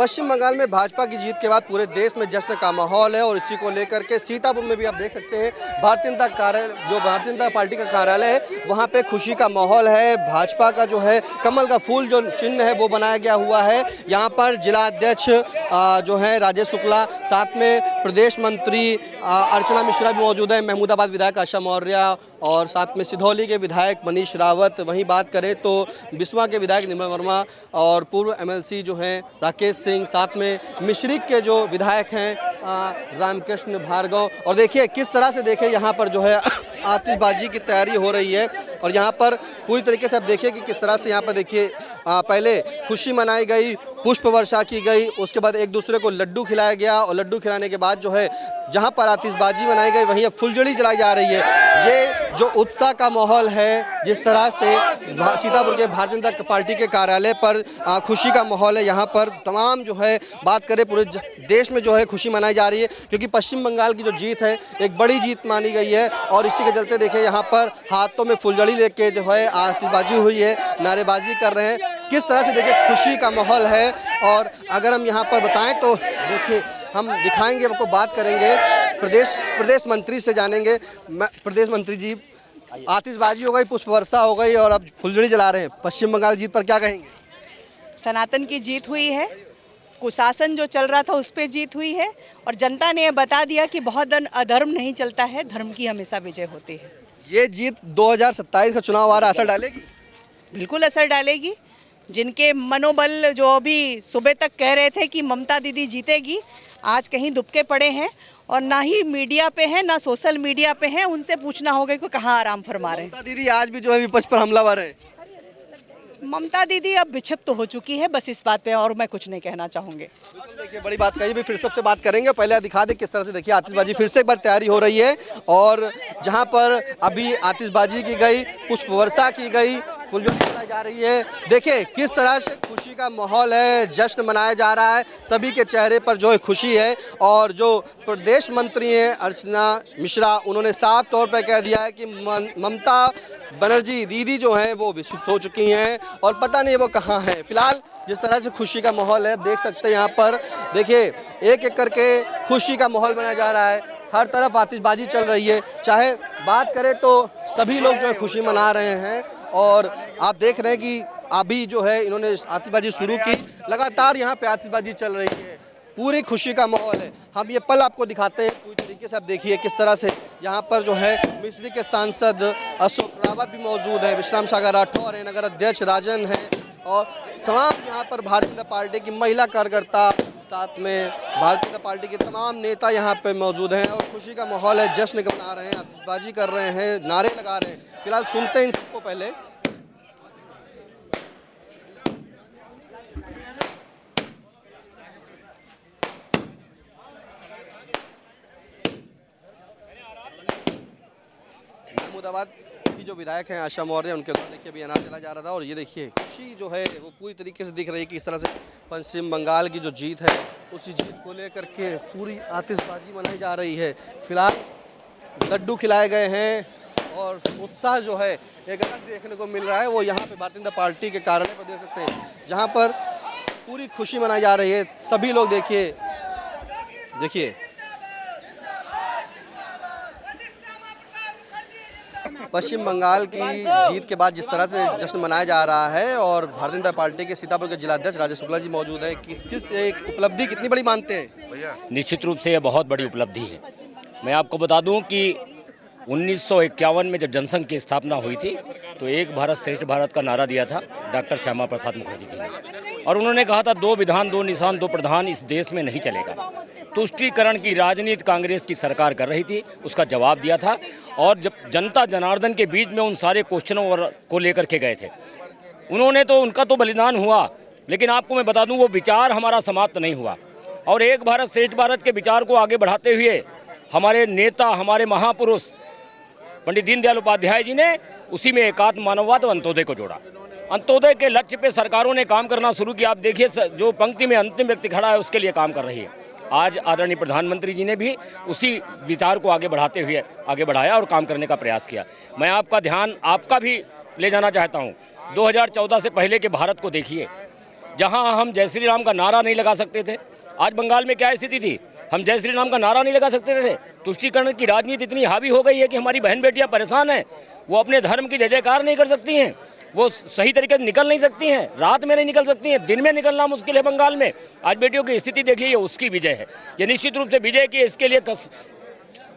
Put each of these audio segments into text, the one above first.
पश्चिम बंगाल में भाजपा की जीत के बाद पूरे देश में जश्न का माहौल है और इसी को लेकर के सीतापुर में भी आप देख सकते हैं भारतीय जनता पार्टी का कार्यालय है, वहाँ पे खुशी का माहौल है। भाजपा का जो है कमल का फूल जो चिन्ह है वो बनाया गया हुआ है। यहाँ पर जिला अध्यक्ष जो है राजेश शुक्ला, साथ में प्रदेश मंत्री अर्चना मिश्रा भी मौजूद है, महमूदाबाद विधायक आशा मौर्य और साथ में सिधौली के विधायक मनीष रावत। वहीं बात करें तो बिस्वा के विधायक निर्मल वर्मा और पूर्व एमएलसी जो हैं राकेश सिंह, साथ में मिश्रिक के जो विधायक हैं रामकृष्ण भार्गव। और देखिए किस तरह से देखिए यहाँ पर जो है आतिशबाजी की तैयारी हो रही है और यहाँ पर पूरी तरीके से आप देखिए कि किस तरह से यहाँ पर देखिए पहले खुशी मनाई गई, पुष्प वर्षा की गई, उसके बाद एक दूसरे को लड्डू खिलाया गया और लड्डू खिलाने के बाद जो है जहाँ पर आतिशबाजी मनाई गई वहीं अब फुलझड़ी जलाई जा रही है। ये जो उत्साह का माहौल है, जिस तरह से सीतापुर के भारतीय जनता पार्टी के कार्यालय पर खुशी का माहौल है, यहाँ पर तमाम जो है बात करें पूरे देश में जो है खुशी मनाई जा रही है क्योंकि पश्चिम बंगाल की जो जीत है एक बड़ी जीत मानी गई है और इसी के चलते देखिए यहाँ पर हाथों में फुलझड़ी लेके जो है आतिशबाजी हुई है, नारेबाजी कर रहे हैं। किस तरह से देखिए खुशी का माहौल है। और अगर हम यहाँ पर बताएं तो देखिए हम दिखाएंगे, आपको बात करेंगे प्रदेश मंत्री से जानेंगे। प्रदेश मंत्री जी, आतिशबाजी हो गई, पुष्प वर्षा हो गई और अब फुलझड़ी जला रहे हैं, पश्चिम बंगाल जीत पर क्या कहेंगे? सनातन की जीत हुई है, कुशासन जो चल रहा था उस पर जीत हुई है और जनता ने बता दिया कि बहुत अधर्म नहीं चलता है, धर्म की हमेशा विजय होती है। ये जीत 2027 का चुनाव आ रहा असर डालेगी? बिल्कुल असर डालेगी। जिनके मनोबल जो अभी सुबह तक कह रहे थे कि ममता दीदी जीतेगी, आज कहीं दुबके पड़े हैं और ना ही मीडिया पे हैं ना सोशल मीडिया पे हैं। उनसे पूछना होगा कि कहाँ आराम फरमा रहे हैं। ममता दीदी आज भी जो है विपक्ष पर हमलावर है। ममता दीदी अब विक्षिप्त तो हो चुकी है, बस इस बात पे और मैं कुछ नहीं कहना चाहूँगी। देखिए बड़ी बात कही, भी फिर सबसे बात करेंगे, पहले दिखा दें किस तरह से देखिए आतिशबाजी फिर से एक बार तैयारी हो रही है और जहां पर अभी आतिशबाजी की गई, पुष्प वर्षा की गई, फुलझड़ी जलाई जा रही है। देखिए किस तरह से खुशी का माहौल है, जश्न मनाया जा रहा है, सभी के चेहरे पर जो है खुशी है। और जो प्रदेश मंत्री हैं अर्चना मिश्रा, उन्होंने साफ तौर पर कह दिया है कि ममता बनर्जी दीदी जो हैं वो विक्षिप्त हो चुकी हैं और पता नहीं वो कहाँ हैं। फिलहाल जिस तरह से खुशी का माहौल है देख सकते हैं यहाँ पर, देखिए एक एक करके खुशी का माहौल बनाया जा रहा है, हर तरफ आतिशबाजी चल रही है। चाहे बात करें तो सभी लोग जो है खुशी मना रहे हैं और आप देख रहे हैं कि अभी जो है इन्होंने आतिशबाजी शुरू की, लगातार यहाँ पे आतिशबाजी चल रही है, पूरी खुशी का माहौल है। हम ये पल आपको दिखाते हैं पूरी तरीके से, आप देखिए किस तरह से यहाँ पर जो है मिस्री के सांसद अशोक रावत भी मौजूद है, विश्राम सागर राठौर है, नगर अध्यक्ष राजन है और तमाम यहाँ पर भारतीय जनता पार्टी की महिला कार्यकर्ता, साथ में भारतीय जनता पार्टी के तमाम नेता यहाँ पे मौजूद हैं और खुशी का माहौल है, जश्न मना रहे हैं, आतिशबाजी कर रहे हैं, नारे लगा रहे हैं। फिलहाल सुनते हैं इन सबको पहले। महमूदाबाद की जो विधायक हैं आशा मौर्य, उनके द्वारा देखिए अभी अनार जला जा रहा था और ये देखिए खुशी जो है वो पूरी तरीके से दिख रही है कि इस तरह से पश्चिम बंगाल की जो जीत है उसी जीत को लेकर के पूरी आतिशबाजी मनाई जा रही है। फिलहाल लड्डू खिलाए गए हैं और उत्साह जो है एक अलग देखने को मिल रहा है, वो यहाँ पे भारतीय जनता पार्टी के कार्यालय पर देख सकते हैं जहाँ पर पूरी खुशी मनाई जा रही है। सभी लोग देखिए पश्चिम बंगाल की जीत के बाद जिस तरह से जश्न मनाया जा रहा है और भारतीय जनता पार्टी के सीतापुर के जिला अध्यक्ष राजेश शुक्ला जी मौजूद है। किस एक उपलब्धि कितनी बड़ी मानते हैं? निश्चित रूप से यह बहुत बड़ी उपलब्धि है। मैं आपको बता दूं कि 1951 में जब जनसंघ की स्थापना हुई थी तो एक भारत श्रेष्ठ भारत का नारा दिया था डॉक्टर श्यामा प्रसाद मुखर्जी जी ने, और उन्होंने कहा था 2 विधान 2 निशान 2 प्रधान इस देश में नहीं चलेगा। तुष्टीकरण की राजनीति कांग्रेस की सरकार कर रही थी, उसका जवाब दिया था और जब जनता जनार्दन के बीच में उन सारे क्वेश्चनों को लेकर के गए थे, उन्होंने तो उनका तो बलिदान हुआ, लेकिन आपको मैं बता दूं वो विचार हमारा समाप्त नहीं हुआ और एक भारत श्रेष्ठ भारत के विचार को आगे बढ़ाते हुए हमारे नेता, हमारे महापुरुष पंडित दीनदयाल उपाध्याय जी ने उसी में एकात्म मानववाद और अंत्योदय को जोड़ा। अंत्योदय के लक्ष्य पे सरकारों ने काम करना शुरू किया। आप देखिए जो पंक्ति में अंतिम व्यक्ति खड़ा है उसके लिए काम कर रही है। आज आदरणीय प्रधानमंत्री जी ने भी उसी विचार को आगे बढ़ाते हुए आगे बढ़ाया और काम करने का प्रयास किया। मैं आपका ध्यान आपका भी ले जाना चाहता हूँ 2014 से पहले के भारत को देखिए। जहां हम जय श्री राम का नारा नहीं लगा सकते थे। आज बंगाल में क्या स्थिति थी, हम जय श्री राम का नारा नहीं लगा सकते थे। तुष्टीकरण की राजनीति इतनी हावी हो गई है कि हमारी बहन बेटियां परेशान हैं, वो अपने धर्म की जय जयकार नहीं कर सकती हैं, वो सही तरीके से निकल नहीं सकती हैं, रात में नहीं निकल सकती हैं, दिन में निकलना मुश्किल है बंगाल में। आज बेटियों की स्थिति देखिए, ये उसकी विजय है, ये निश्चित रूप से विजय की इसके लिए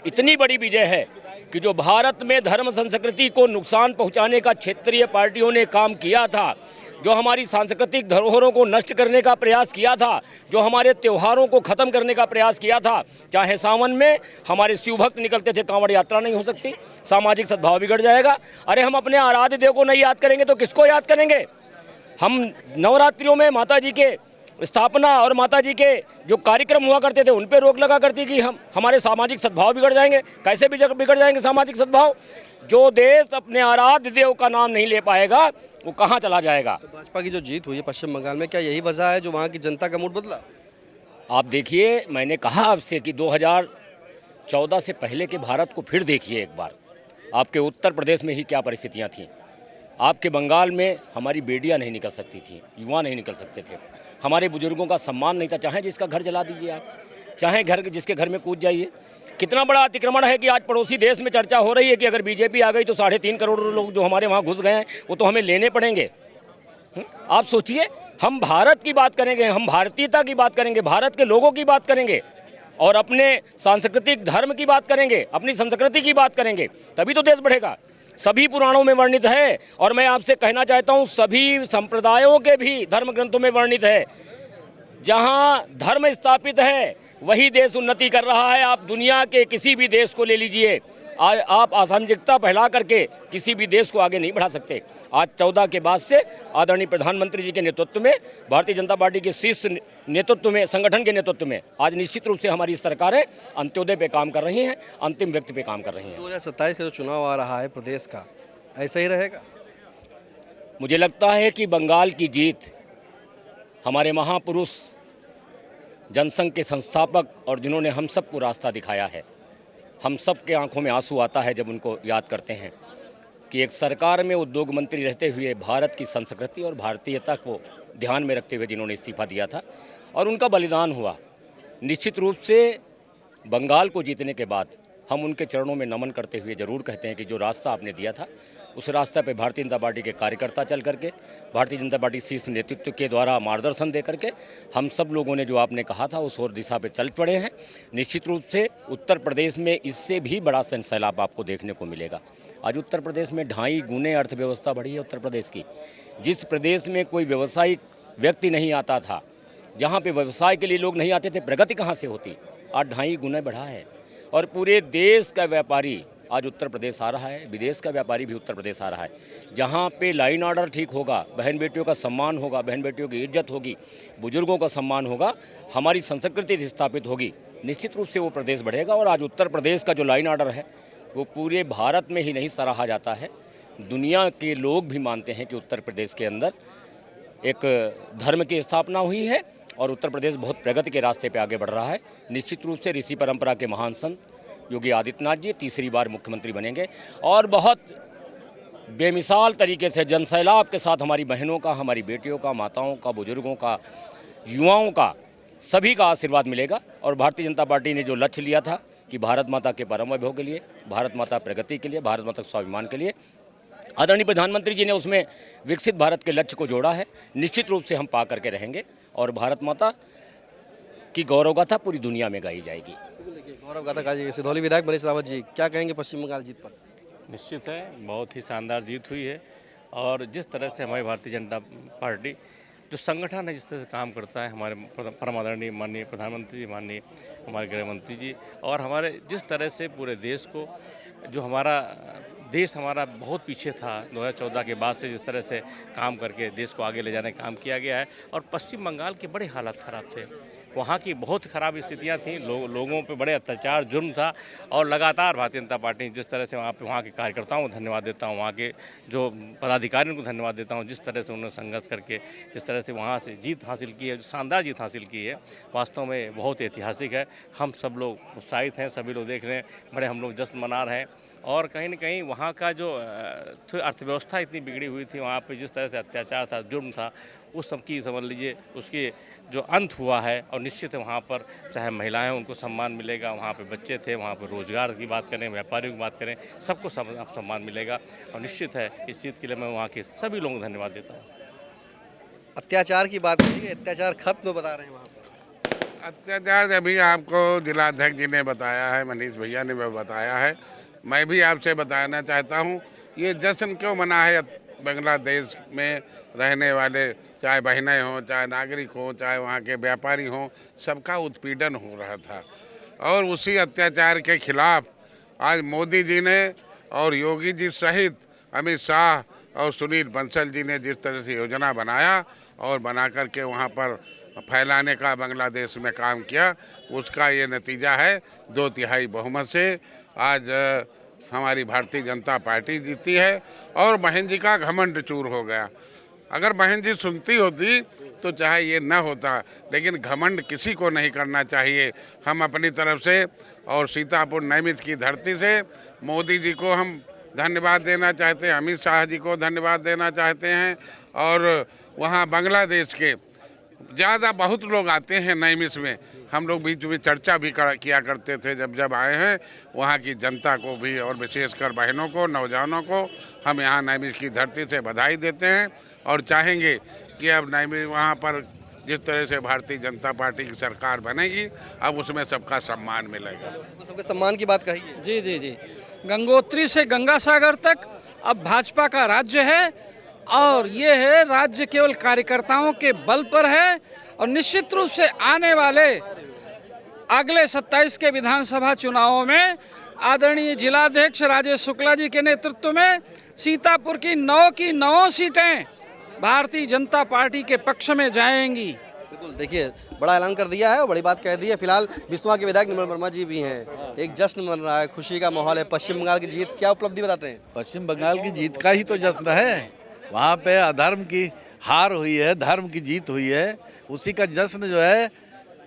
इतनी बड़ी विजय है कि जो भारत में धर्म संस्कृति को नुकसान पहुंचाने का क्षेत्रीय पार्टियों ने काम किया था, जो हमारी सांस्कृतिक धरोहरों को नष्ट करने का प्रयास किया था, जो हमारे त्योहारों को खत्म करने का प्रयास किया था, चाहे सावन में हमारे शिव भक्त निकलते थे, कांवड़ यात्रा नहीं हो सकती, सामाजिक सद्भाव बिगड़ जाएगा। अरे हम अपने आराध्य देव को नहीं याद करेंगे तो किसको याद करेंगे? हम नवरात्रियों में माता जी के स्थापना और माता जी के जो कार्यक्रम हुआ करते थे उन पे रोक लगा करती कि हमारे सामाजिक सद्भाव बिगड़ जाएंगे। कैसे बिगड़ जाएंगे सामाजिक सद्भाव? जो देश अपने आराध्य देव का नाम नहीं ले पाएगा वो कहाँ चला जाएगा? तो भाजपा की जो जीत हुई है पश्चिम बंगाल में, क्या यही वजह है जो वहाँ की जनता का मूड बदला? आप देखिए, मैंने कहा आपसे कि 2014 से पहले के भारत को फिर देखिए एक बार। आपके उत्तर प्रदेश में ही क्या परिस्थितियाँ थीं, आपके बंगाल में हमारी बेटियां नहीं निकल सकती थी, युवा नहीं निकल सकते थे, हमारे बुजुर्गों का सम्मान नहीं था। चाहे जिसका घर जला दीजिए आप, चाहे जिसके घर में कूद जाइए। कितना बड़ा अतिक्रमण है कि आज पड़ोसी देश में चर्चा हो रही है कि अगर बीजेपी आ गई तो 3.5 करोड़ लोग जो हमारे वहाँ घुस गए हैं वो तो हमें लेने पड़ेंगे। आप सोचिए, हम भारत की बात करेंगे, हम भारतीयता की बात करेंगे, भारत के लोगों की बात करेंगे और अपने सांस्कृतिक धर्म की बात करेंगे, अपनी संस्कृति की बात करेंगे, तभी तो देश बढ़ेगा। सभी पुराणों में वर्णित है और मैं आपसे कहना चाहता हूँ सभी संप्रदायों के भी धर्म ग्रंथों में वर्णित है, जहाँ धर्म स्थापित है वही देश उन्नति कर रहा है। आप दुनिया के किसी भी देश को ले लीजिए, आप असामाजिकता फैला करके किसी भी देश को आगे नहीं बढ़ा सकते। आज 14 के बाद से आदरणीय प्रधानमंत्री जी के नेतृत्व में, भारतीय जनता पार्टी के शीर्ष नेतृत्व में, संगठन के नेतृत्व में आज निश्चित रूप से हमारी सरकारें अंत्योदय पे काम कर रही हैं, अंतिम व्यक्ति पे काम कर रही हैं। 2027 का जो चुनाव आ रहा है प्रदेश का, ऐसा ही रहेगा? मुझे लगता है कि बंगाल की जीत हमारे महापुरुष, जनसंघ के संस्थापक और जिन्होंने हम सबको रास्ता दिखाया है, हम सब के आंखों में आंसू आता है जब उनको याद करते हैं कि एक सरकार में उद्योग मंत्री रहते हुए भारत की संस्कृति और भारतीयता को ध्यान में रखते हुए जिन्होंने इस्तीफा दिया था और उनका बलिदान हुआ। निश्चित रूप से बंगाल को जीतने के बाद हम उनके चरणों में नमन करते हुए ज़रूर कहते हैं कि जो रास्ता आपने दिया था उस रास्ते पे भारतीय जनता पार्टी के कार्यकर्ता चल करके, भारतीय जनता पार्टी शीर्ष नेतृत्व के द्वारा मार्गदर्शन दे करके हम सब लोगों ने जो आपने कहा था उस और दिशा पे चल पड़े हैं। निश्चित रूप से उत्तर प्रदेश में इससे भी बड़ा सैलाब आपको देखने को मिलेगा। आज उत्तर प्रदेश में 2.5 गुने अर्थव्यवस्था बढ़ी है उत्तर प्रदेश की। जिस प्रदेश में कोई व्यावसायिक व्यक्ति नहीं आता था, जहाँ पे व्यवसाय के लिए लोग नहीं आते थे, प्रगति कहाँ से होती? आज 2.5 गुना बढ़ा है और पूरे देश का व्यापारी आज उत्तर प्रदेश आ रहा है, विदेश का व्यापारी भी उत्तर प्रदेश आ रहा है। जहाँ पे लाइन ऑर्डर ठीक होगा, बहन बेटियों का सम्मान होगा, बहन बेटियों की इज्जत होगी, बुजुर्गों का सम्मान होगा, हमारी संस्कृति स्थापित होगी, निश्चित रूप से वो प्रदेश बढ़ेगा। और आज उत्तर प्रदेश का जो लाइन ऑर्डर है वो पूरे भारत में ही नहीं सराहा जाता है, दुनिया के लोग भी मानते हैं कि उत्तर प्रदेश के अंदर एक धर्म की स्थापना हुई है और उत्तर प्रदेश बहुत प्रगति के रास्ते पे आगे बढ़ रहा है। निश्चित रूप से ऋषि परंपरा के महान संत योगी आदित्यनाथ जी तीसरी बार मुख्यमंत्री बनेंगे और बहुत बेमिसाल तरीके से जनसैलाब के साथ हमारी बहनों का, हमारी बेटियों का, माताओं का, बुजुर्गों का, युवाओं का, सभी का आशीर्वाद मिलेगा। और भारतीय जनता पार्टी ने जो लक्ष्य लिया था कि भारत माता के परम वैभव के लिए, भारत माता प्रगति के लिए, भारत माता स्वाभिमान के लिए, आदरणीय प्रधानमंत्री जी ने उसमें विकसित भारत के लक्ष्य को जोड़ा है। निश्चित रूप से हम पा करके रहेंगे और भारत माता की गौरव गाथा पूरी दुनिया में गाई जाएगी। गौरव गाथा गाजी। सिधौली विधायक मनीष रावत जी, क्या कहेंगे पश्चिम बंगाल जीत पर? निश्चित है, बहुत ही शानदार जीत हुई है और जिस तरह से हमारी भारतीय जनता पार्टी जो संगठन है, जिस तरह से काम करता है, हमारे परम आदरणीय माननीय प्रधानमंत्री जी, माननीय हमारे गृह मंत्री जी, और हमारे जिस तरह से पूरे देश को, जो हमारा देश हमारा बहुत पीछे था 2014 के बाद से, जिस तरह से काम करके देश को आगे ले जाने का काम किया गया है। और पश्चिम बंगाल के बड़े हालात ख़राब थे, वहाँ की बहुत ख़राब स्थितियाँ थीं, लोगों पे बड़े अत्याचार, जुर्म था और लगातार भारतीय जनता पार्टी जिस तरह से वहाँ के कार्यकर्ताओं को धन्यवाद देता हूँ, वहाँ के जो पदाधिकारियों को धन्यवाद देता हूँ, जिस तरह से उन्होंने संघर्ष करके जिस तरह से वहाँ से जीत हासिल की है, शानदार जीत हासिल की है, वास्तव में बहुत ऐतिहासिक है। हम सब लोग उत्साहित हैं, सभी लोग देख रहे हैं, बड़े हम लोग जश्न मना रहे हैं और कहीं न कहीं वहाँ का जो अर्थव्यवस्था इतनी बिगड़ी हुई थी, वहाँ पे जिस तरह से अत्याचार था, जुर्म था, उस सब की समझ लीजिए उसकी जो अंत हुआ है। और निश्चित है वहाँ पर चाहे महिलाएं उनको सम्मान मिलेगा, वहाँ पे बच्चे थे, वहाँ पर रोजगार की बात करें, व्यापारियों की बात करें, सबको सम्मान मिलेगा। और निश्चित है इस चीज़ के लिए मैं वहाँ के सभी लोगों को धन्यवाद देता हूँ। अत्याचार की बात करिए, अत्याचार खत्म बता रहे हैं वहाँ पर। अत्याचार अभी आपको जिलाध्यक्ष जी ने बताया है, मनीष भैया ने बताया है। मैं भी आपसे बताना चाहता हूँ, ये जश्न क्यों मना है बांग्लादेश में रहने वाले, चाहे बहनें हों, चाहे नागरिक हों, चाहे वहाँ के व्यापारी हों, सबका उत्पीड़न हो रहा था। और उसी अत्याचार के खिलाफ आज मोदी जी ने और योगी जी सहित अमित शाह और सुनील बंसल जी ने जिस तरह से योजना बनाया और बना करके वहाँ पर फैलाने का बांग्लादेश में काम किया, उसका ये नतीजा है 2/3 बहुमत से आज हमारी भारतीय जनता पार्टी जीती है। और बहन जी का घमंड चूर हो गया। अगर बहन जी सुनती होती तो चाहे ये न होता, लेकिन घमंड किसी को नहीं करना चाहिए। हम अपनी तरफ से और सीतापुर नैमित की धरती से मोदी जी को हम धन्यवाद देना चाहते हैं, अमित शाह जी को धन्यवाद देना चाहते हैं। और वहाँ बांग्लादेश के ज़्यादा बहुत लोग आते हैं नैमिष में, हम लोग बीच में चर्चा भी किया करते थे जब आए हैं। वहाँ की जनता को भी और विशेषकर बहनों को, नौजवानों को हम यहाँ नैमिष की धरती से बधाई देते हैं और चाहेंगे कि अब नैमिष वहाँ पर जिस तरह से भारतीय जनता पार्टी की सरकार बनेगी, अब उसमें सबका सम्मान मिलेगा। सबके सम्मान की बात कही है। जी जी जी, गंगोत्री से गंगा सागर तक अब भाजपा का राज्य है और ये है राज्य केवल कार्यकर्ताओं के बल पर है। और निश्चित रूप से आने वाले अगले 27 के विधानसभा चुनावों में आदरणीय जिलाध्यक्ष राजेश शुक्ला जी के नेतृत्व में सीतापुर की 9 सीटें भारतीय जनता पार्टी के पक्ष में जाएंगी। बिल्कुल, देखिए बड़ा ऐलान कर दिया है और बड़ी बात कह दी है। फिलहाल बिस्वा के विधायक निर्मल वर्मा जी भी हैं, एक जश्न मन रहा है, खुशी का माहौल है। पश्चिम बंगाल की जीत क्या उपलब्धि बताते हैं? पश्चिम बंगाल की जीत का ही तो जश्न है। वहाँ पे अधर्म की हार हुई है, धर्म की जीत हुई है। उसी का जश्न जो है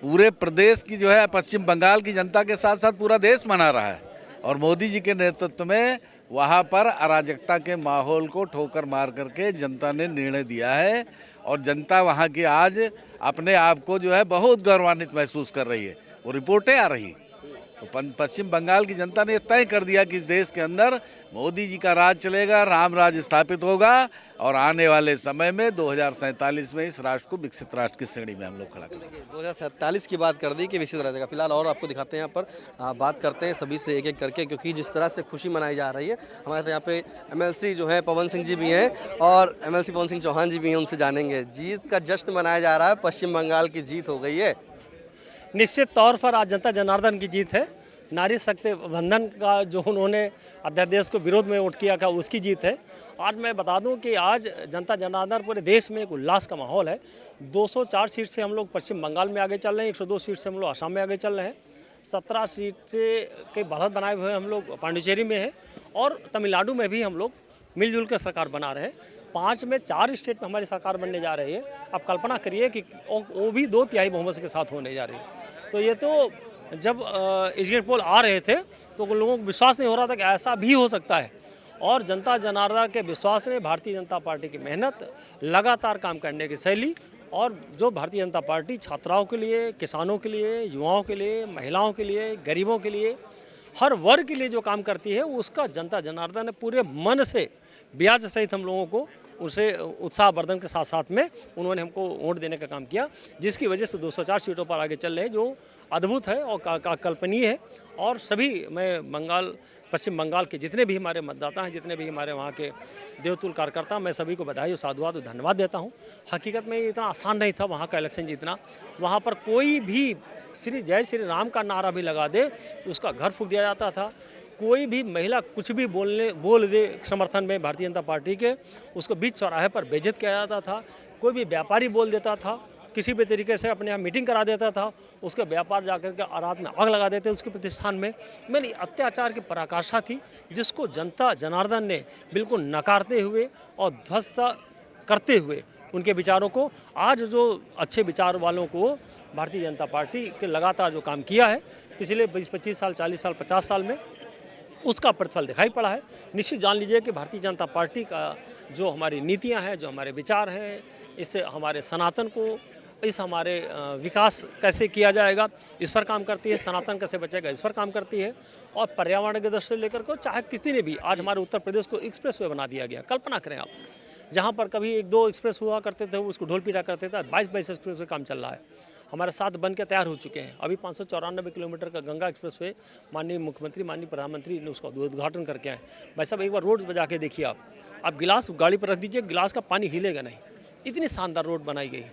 पूरे प्रदेश की जो है, पश्चिम बंगाल की जनता के साथ साथ पूरा देश मना रहा है। और मोदी जी के नेतृत्व में वहाँ पर अराजकता के माहौल को ठोकर मार करके जनता ने निर्णय दिया है। और जनता वहाँ की आज अपने आप को जो है बहुत गौरवान्वित महसूस कर रही है। वो रिपोर्टें आ रही, तो पश्चिम बंगाल की जनता ने तय कर दिया कि इस देश के अंदर मोदी जी का राज चलेगा, राम राज स्थापित होगा और आने वाले समय में 2047 में इस राष्ट्र को विकसित राष्ट्र की श्रेणी में हम लोग खड़ा करेंगे। 2047 की बात कर दी कि विकसित रहेगा। फिलहाल और आपको दिखाते हैं, यहाँ पर बात करते हैं सभी से एक एक करके, क्योंकि जिस तरह से खुशी मनाई जा रही है। हमारे साथ यहाँ पे MLC जो है पवन सिंह जी भी हैं और MLC पवन सिंह चौहान जी भी हैं, उनसे जानेंगे। जीत का जश्न मनाया जा रहा है, पश्चिम बंगाल की जीत हो गई है। निश्चित तौर पर आज जनता जनार्दन की जीत है। नारी शक्ति बंधन का जो उन्होंने अध्यादेश को विरोध में वोट किया था, उसकी जीत है। आज मैं बता दूं कि आज जनता जनार्दन पूरे देश में एक उल्लास का माहौल है। 204 सीट से हम लोग पश्चिम बंगाल में आगे चल रहे हैं, 102 सीट से हम लोग असम में आगे चल रहे हैं, 17 सीट से के बढ़त बनाए हुए हम लोग पांडिचेरी में है और तमिलनाडु में भी हम लोग मिलजुल कर सरकार बना रहे हैं। 5 में 4 स्टेट में हमारी सरकार बनने जा रही है। अब कल्पना करिए कि वो भी 2/3 बहुमत के साथ होने जा रही है। तो ये तो जब एग्जिट पोल आ रहे थे तो उन लोगों को विश्वास नहीं हो रहा था कि ऐसा भी हो सकता है। और जनता जनार्दन के विश्वास ने, भारतीय जनता पार्टी की मेहनत, लगातार काम करने की शैली और जो भारतीय जनता पार्टी छात्राओं के लिए, किसानों के लिए, युवाओं के लिए, महिलाओं के लिए, गरीबों के लिए, हर वर्ग के लिए जो काम करती है, उसका जनता जनार्दन ने पूरे मन से ब्याज सहित हम लोगों को उसे उत्साहवर्धन के साथ साथ में उन्होंने हमको वोट देने का काम किया, जिसकी वजह से 204 सीटों पर आगे चल रहे हैं, जो अद्भुत है और कल्पनीय है। और सभी मैं पश्चिम बंगाल के जितने भी हमारे मतदाता हैं, जितने भी हमारे वहाँ के देवतुल्य कार्यकर्ता, मैं सभी को बधाई और साधुवाद और धन्यवाद देता हूँ। हकीकत में इतना आसान नहीं था वहाँ का इलेक्शन जीतना। वहाँ पर कोई भी जय श्री राम का नारा भी लगा दे, उसका घर फूंक दिया जाता था। कोई भी महिला कुछ भी बोल दे समर्थन में भारतीय जनता पार्टी के, उसको बीच चौराहे पर बेइज्जत किया जाता था। कोई भी व्यापारी बोल देता था, किसी भी तरीके से अपने यहाँ मीटिंग करा देता था, उसके व्यापार जाकर के रात में आग लगा देते उसके प्रतिष्ठान में। मैंने अत्याचार की पराकाष्ठा थी, जिसको जनता जनार्दन ने बिल्कुल नकारते हुए और ध्वस्त करते हुए उनके विचारों को, आज जो अच्छे विचार वालों को भारतीय जनता पार्टी के लगातार जो काम किया है पिछले 20-25 साल, 40 साल, 50 साल में, उसका प्रतिफल दिखाई पड़ा है। निश्चित जान लीजिए कि भारतीय जनता पार्टी का जो हमारी नीतियां हैं, जो हमारे विचार हैं, इससे हमारे सनातन को, इस हमारे विकास कैसे किया जाएगा इस पर काम करती है, सनातन कैसे बचेगा इस पर काम करती है। और पर्यावरण के दृष्टि से लेकर को चाहे किसी ने भी आज हमारे उत्तर प्रदेश को एक्सप्रेस वे बना दिया गया। कल्पना करें आप, जहाँ पर कभी 1-2 एक्सप्रेस हुआ करते थे उसको ढोल पीटा करते थे, 22 एक्सप्रेस वे काम चल रहा है। हमारे 7 बन के तैयार हो चुके हैं। अभी 594 किलोमीटर का गंगा एक्सप्रेस वे माननीय मुख्यमंत्री, माननीय प्रधानमंत्री ने उसका उद्घाटन करके आए। भाई साहब एक बार रोड बजा के देखिए आप गिलास गाड़ी पर रख दीजिए, गिलास का पानी हिलेगा नहीं, इतनी शानदार रोड बनाई गई।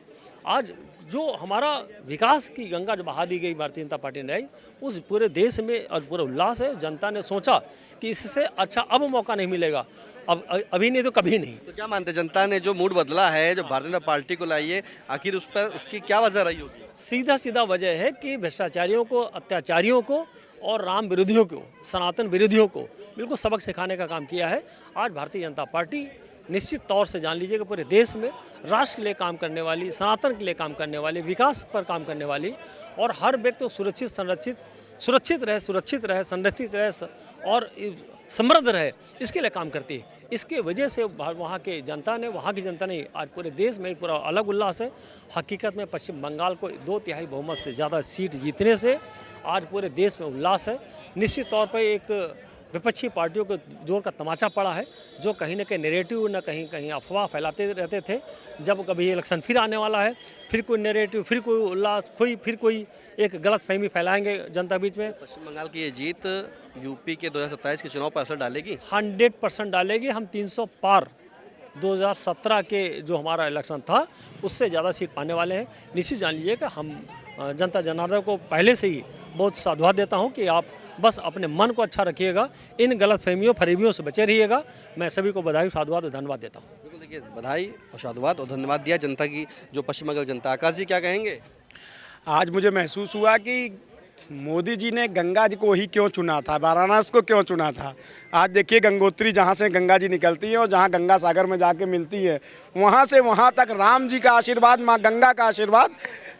आज जो हमारा विकास की गंगा जो बहा दी गई भारतीय जनता पार्टी ने, उस पूरे देश में और पूरा उल्लास है। जनता ने सोचा कि इससे अच्छा अब मौका नहीं मिलेगा, अब अभी नहीं तो कभी नहीं। तो क्या मानते हैं, जनता ने जो मूड बदला है, जो भारतीय जनता पार्टी को लाई है, आखिर उस पर उसकी क्या वजह रही होगी? सीधा वजह है कि भ्रष्टाचारियों को, अत्याचारियों को और राम विरोधियों को, सनातन विरोधियों को बिल्कुल सबक सिखाने का काम किया है। आज भारतीय जनता पार्टी निश्चित तौर से जान लीजिए कि पूरे देश में राष्ट्र के लिए काम करने वाली, सनातन के लिए काम करने वाली, विकास पर काम करने वाली और हर व्यक्ति को सुरक्षित रहे, संरक्षित रहे और समृद्ध रहे, इसके लिए काम करती है। इसके वजह से वहाँ की जनता ने आज पूरे देश में पूरा अलग उल्लास है। हकीकत में पश्चिम बंगाल को 2/3 बहुमत से ज़्यादा सीट जीतने से आज पूरे देश में उल्लास है। निश्चित तौर पर एक विपक्षी पार्टियों को जोर का तमाचा पड़ा है, जो कहीं न कहीं नैरेटिव न कहीं अफवाह फैलाते रहते थे। जब कभी इलेक्शन फिर आने वाला है, फिर कोई नैरेटिव, फिर कोई उल्लास, फिर कोई एक गलत फहमी फैलाएंगे जनता बीच में। पश्चिम बंगाल की ये जीत यूपी के 2027 के चुनाव पर असर डालेगी? 100% डालेगी। हम 300 पार 2017 के जो हमारा इलेक्शन था उससे ज़्यादा सीट पाने वाले हैं। निश्चित जान लीजिए कि हम जनता जनार्दन को पहले से ही बहुत साधुवाद देता हूं कि आप बस अपने मन को अच्छा रखिएगा, इन गलत फहमियों फरेबियों से बचे रहिएगा। मैं सभी को बधाई, साधुवाद और धन्यवाद देता हूँ। बिल्कुल, देखिए बधाई और साधुवाद और धन्यवाद दिया जनता की, जो पश्चिम बंगाल जनता। आकाश जी क्या कहेंगे? आज मुझे महसूस हुआ कि मोदी जी ने गंगा जी को ही क्यों चुना था, वाराणसी को क्यों चुना था। आज देखिए गंगोत्री जहाँ से गंगा जी निकलती है और जहाँ गंगा सागर में जाके मिलती है, वहाँ से वहाँ तक राम जी का आशीर्वाद, माँ गंगा का आशीर्वाद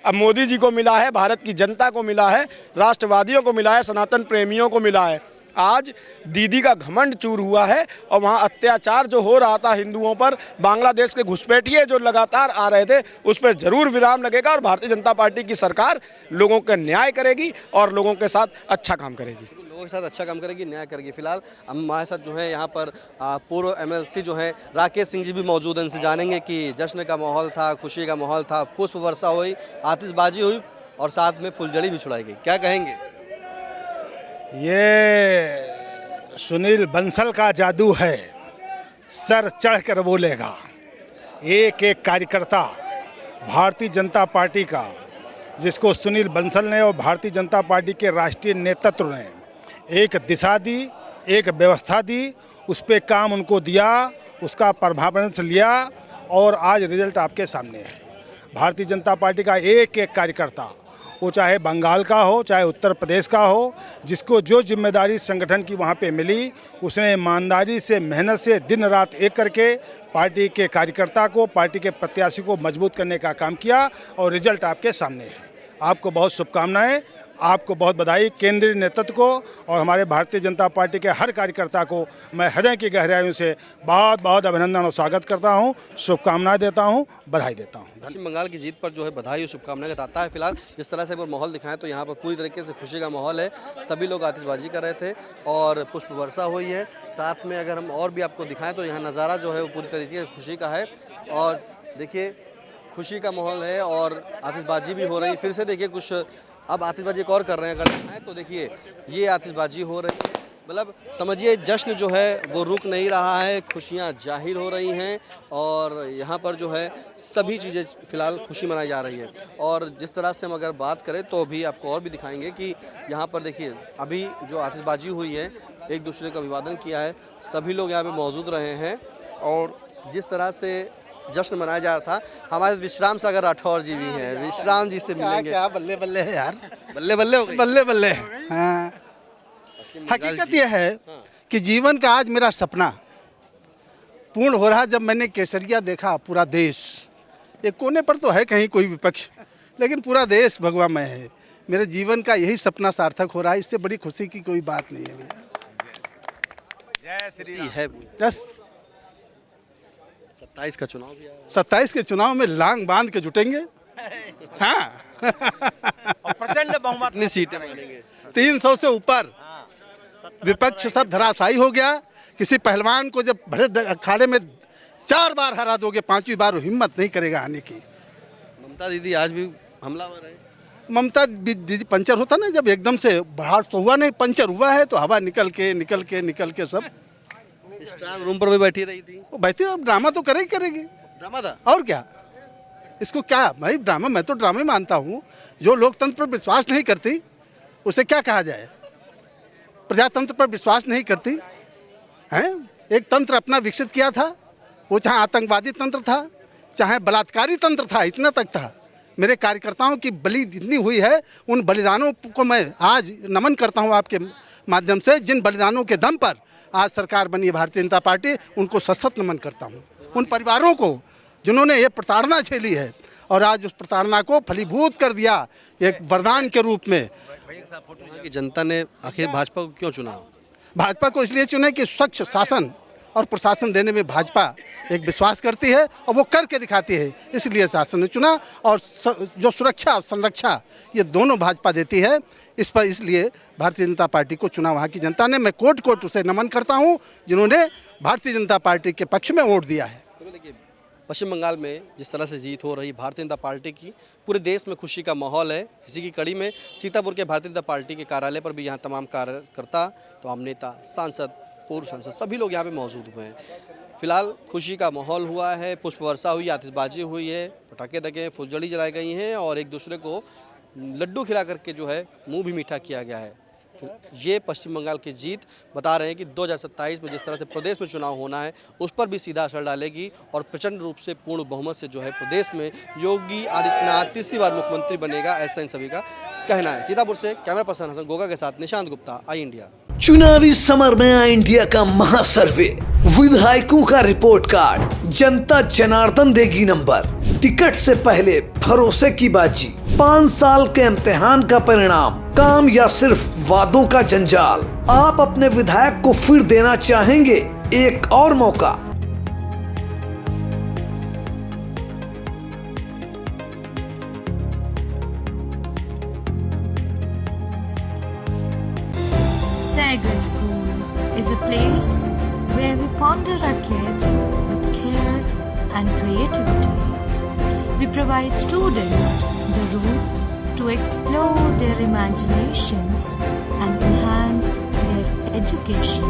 अब मोदी जी को मिला है, भारत की जनता को मिला है, राष्ट्रवादियों को मिला है, सनातन प्रेमियों को मिला है। आज दीदी का घमंड चूर हुआ है और वहाँ अत्याचार जो हो रहा था हिंदुओं पर, बांग्लादेश के घुसपैठिए जो लगातार आ रहे थे, उस पर जरूर विराम लगेगा और भारतीय जनता पार्टी की सरकार लोगों का न्याय करेगी और लोगों के साथ अच्छा काम करेगी। लोगों के साथ अच्छा काम करेगी, न्याय करेगी। फिलहाल हमारे साथ जो है यहाँ पर पूर्व MLC जो है राकेश सिंह जी भी मौजूद हैं। इनसे जानेंगे कि जश्न का माहौल था, खुशी का माहौल था, पुष्प वर्षा हुई, आतिशबाजी हुई और साथ में फुलझड़ी भी छुड़ाई गई। क्या कहेंगे? ये सुनील बंसल का जादू है, सर चढ़ कर बोलेगा। एक एक कार्यकर्ता भारतीय जनता पार्टी का, जिसको सुनील बंसल ने और भारतीय जनता पार्टी के राष्ट्रीय नेतृत्व ने एक दिशा दी, एक व्यवस्था दी, उस पर काम उनको दिया, उसका प्रभावंश लिया और आज रिजल्ट आपके सामने है। भारतीय जनता पार्टी का एक एक कार्यकर्ता, वो चाहे बंगाल का हो, चाहे उत्तर प्रदेश का हो, जिसको जो जिम्मेदारी संगठन की वहाँ पे मिली, उसने ईमानदारी से, मेहनत से दिन रात एक करके पार्टी के कार्यकर्ता को, पार्टी के प्रत्याशी को मजबूत करने का काम किया और रिजल्ट आपके सामने है। आपको बहुत शुभकामनाएं, आपको बहुत बधाई। केंद्रीय नेतृत्व को और हमारे भारतीय जनता पार्टी के हर कार्यकर्ता को मैं हृदय की गहराइयों से बहुत बहुत अभिनंदन और स्वागत करता हूं, शुभकामनाएं देता हूं, बधाई देता हूं। पश्चिम बंगाल की जीत पर जो है बधाई और शुभकामनाएं बताता है। फिलहाल जिस तरह से वो माहौल दिखाएं तो यहाँ पर पूरी तरीके से खुशी का माहौल है। सभी लोग आतिशबाजी कर रहे थे और पुष्प वर्षा हुई है। साथ में अगर हम और भी आपको दिखाएं तो यहाँ नज़ारा जो है वो पूरी तरीके से खुशी का है और देखिए खुशी का माहौल है और आतिशबाजी भी हो रही। फिर से देखिए कुछ अब आतिशबाजी एक और कर रहे हैं, अगर दिखाएं तो देखिए ये आतिशबाजी हो रही है। मतलब समझिए जश्न जो है वो रुक नहीं रहा है, खुशियाँ जाहिर हो रही हैं और यहाँ पर जो है सभी चीज़ें फ़िलहाल खुशी मनाई जा रही है। और जिस तरह से हम अगर बात करें तो भी आपको और भी दिखाएंगे कि यहाँ पर देखिए अभी जो आतिशबाजी हुई है, एक दूसरे का अभिवादन किया है, सभी लोग यहाँ पे मौजूद रहे हैं और जिस तरह से जश्न मनाया जा रहा था। हमारे विश्राम सागर राठौर जी भी हैं, विश्राम जी से मिलेंगे। क्या बल्ले बल्ले है यार, बल्ले बल्ले हो गई। बल्ले बल्ले। हाँ, हकीकत यह है कि जीवन का आज मेरा सपना पूर्ण हो रहा जब मैंने केसरिया देखा। पूरा देश, एक कोने पर तो है कहीं कोई विपक्ष, लेकिन पूरा देश भगवामय है। मेरे जीवन का यही सपना सार्थक हो रहा है, इससे बड़ी खुशी की कोई बात नहीं है भैया। ऐसी है। बस 27 का चुनाव भी आया। 27 के चुनाव में लांग बांध के जुटेंगे। हाँ प्रचंड बहुमत, कितनी सीटें बनेंगे? 300 से ऊपर। विपक्ष सब धराशायी हो गया। किसी पहलवान को जब भरे अखाड़े में 4 बार हरा दोगे, 5वीं बार वो हिम्मत नहीं करेगा आने की। ममता दीदी आज भी हमलावर है। ममता दीदी पंचर होता ना, जब एकदम से बाहर तो हुआ नहीं, पंचर हुआ है तो हवा निकल के सब स्ट्रांग रूम पर भी बैठी रही थी। वो बैठे, अब ड्रामा तो करेगी। ड्रामा था और क्या, इसको क्या भाई ड्रामा, मैं तो ड्रामे मानता हूँ। जो लोकतंत्र पर विश्वास नहीं करती उसे क्या कहा जाए? प्रजातंत्र पर विश्वास नहीं करती हैं। एक तंत्र अपना विकसित किया था, वो चाहे आतंकवादी तंत्र था, चाहे बलात्कारी तंत्र था, इतना तक था। मेरे कार्यकर्ताओं की बलि जितनी हुई है, उन बलिदानों को मैं आज नमन करता हूँ आपके माध्यम से। जिन बलिदानों के दम पर आज सरकार बनी है भारतीय जनता पार्टी, उनको सशक्त नमन करता हूँ। उन परिवारों को जिन्होंने ये प्रताड़ना झेली है और आज उस प्रताड़ना को फलीभूत कर दिया एक वरदान के रूप में। कि जनता ने आखिर भाजपा को क्यों चुना? भाजपा को इसलिए चुने कि स्वच्छ शासन और प्रशासन देने में भाजपा एक विश्वास करती है और वो करके दिखाती है, इसलिए शासन ने चुना। और जो सुरक्षा और संरक्षा ये दोनों भाजपा देती है, इस पर इसलिए भारतीय जनता पार्टी को चुना वहाँ की जनता ने। मैं कोट उसे नमन करता हूँ जिन्होंने भारतीय जनता पार्टी के पक्ष में वोट दिया है। देखिए, पश्चिम बंगाल में जिस तरह से जीत हो रही भारतीय जनता पार्टी की, पूरे देश में खुशी का माहौल है। इसी की कड़ी में सीतापुर के भारतीय जनता पार्टी के कार्यालय पर भी यहाँ तमाम कार्यकर्ता, तमाम नेता, सांसद, पूर्व सांसद सभी लोग यहाँ पे मौजूद हुए हैं। फिलहाल खुशी का माहौल हुआ है, पुष्प वर्षा हुई, आतिशबाजी हुई है, पटाखे दगे, फुलझड़ी जलाई गई हैं और एक दूसरे को लड्डू खिला करके जो है मुंह भी मीठा किया गया है। ये पश्चिम बंगाल की जीत बता रहे हैं कि 2027 में जिस तरह से प्रदेश में चुनाव होना है उस पर भी सीधा असर डालेगी और प्रचंड रूप से पूर्ण बहुमत से जो है प्रदेश में योगी आदित्यनाथ तीसरी बार मुख्यमंत्री बनेगा, ऐसा इन सभी का कहना है। सीतापुर से कैमरा पर्सन हसन गोगा के साथ निशांत गुप्ता, आई इंडिया। चुनावी समर में आई इंडिया का महासर्वे, विधायकों का रिपोर्ट कार्ड, जनता जनार्दन देगी नंबर, टिकट से पहले भरोसे की बाजी, 5 साल के इम्तिहान का परिणाम, काम या सिर्फ वादों का जंजाल। आप अपने विधायक को फिर देना चाहेंगे एक और मौका? Sagar School is a place where we ponder our kids with care and creativity. We provide students the room to explore their imaginations and enhance their education.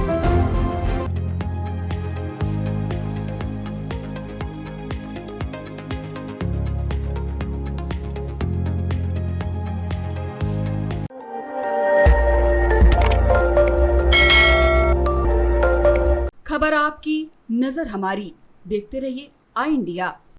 खबर आपकी, नजर हमारी। देखते रहिए आई इंडिया।